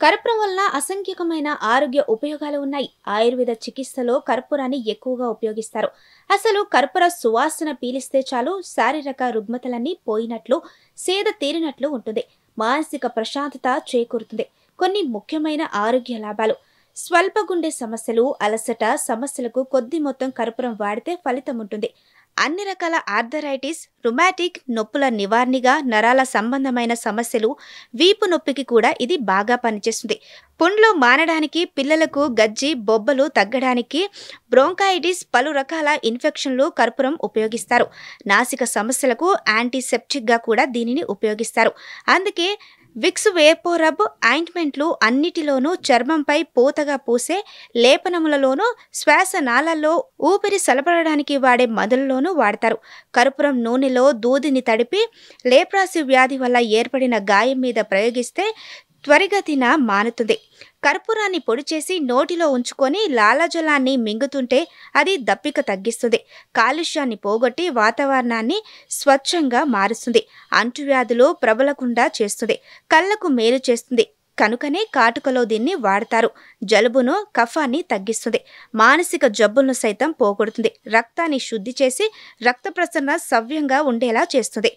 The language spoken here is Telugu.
కర్పూరం వలన అసంఖ్యాకమైన ఆరోగ్య ఉపయోగాలు ఉన్నాయి. ఆయుర్వేద చికిత్సలో కర్పూరాన్ని ఎక్కువగా ఉపయోగిస్తారు. అసలు కర్పూర సువాసన పీలిస్తే చాలు శారీరక రుగ్మతలన్నీ పోయినట్లు, సేద తీరినట్లు ఉంటుంది. మానసిక ప్రశాంతత చేకూరుతుంది. కొన్ని ముఖ్యమైన ఆరోగ్య లాభాలు: స్వల్ప గుండె సమస్యలు, అలసట సమస్యలకు కొద్ది మొత్తం కర్పూరం వాడితే ఫలితం ఉంటుంది. అన్ని రకాల ఆర్థరైటిస్, రుమాటిక్ నొప్పుల నివారణగా, నరాల సంబంధమైన సమస్యలు, వీపు నొప్పికి కూడా ఇది బాగా పనిచేస్తుంది. పుండ్లు మానడానికి, పిల్లలకు గజ్జి బొబ్బలు తగ్గడానికి, బ్రోంకైటిస్, పలు రకాల ఇన్ఫెక్షన్లు కర్పూరం ఉపయోగిస్తారు. నాసిక సమస్యలకు యాంటీసెప్టిక్గా కూడా దీనిని ఉపయోగిస్తారు. అందుకే విక్స్ వేపోరబ్ ఆయింట్మెంట్లు అన్నిటిలోనూ, చర్మంపై పూతగా పూసే లేపనములలోనూ, శ్వాస నాళాల్లో ఊపిరి సలపడానికి వాడే మందులలోనూ వాడతారు. కర్పూరం నూనెలో దూదిని తడిపి లేప్రసీ వ్యాధి వల్ల ఏర్పడిన గాయం మీద ప్రయోగిస్తే త్వరిగతిన మానుతుంది. కర్పూరాన్ని పొడి చేసి నోటిలో ఉంచుకొని లాలాజలాన్ని మింగుతుంటే అది దప్పిక తగ్గిస్తుంది. కాలుష్యాన్ని పోగొట్టి వాతావరణాన్ని స్వచ్ఛంగా మారుస్తుంది. అంటువ్యాధులు ప్రబలకుండా చేస్తుంది. కళ్ళకు మేలు చేస్తుంది. కనుకనే కాటుకలో దీన్ని వాడతారు. జలుబును, కఫాన్ని తగ్గిస్తుంది. మానసిక జబ్బులను సైతం పోగొడుతుంది. రక్తాన్ని శుద్ధి చేసి రక్త ప్రసరణ సవ్యంగా ఉండేలా చేస్తుంది.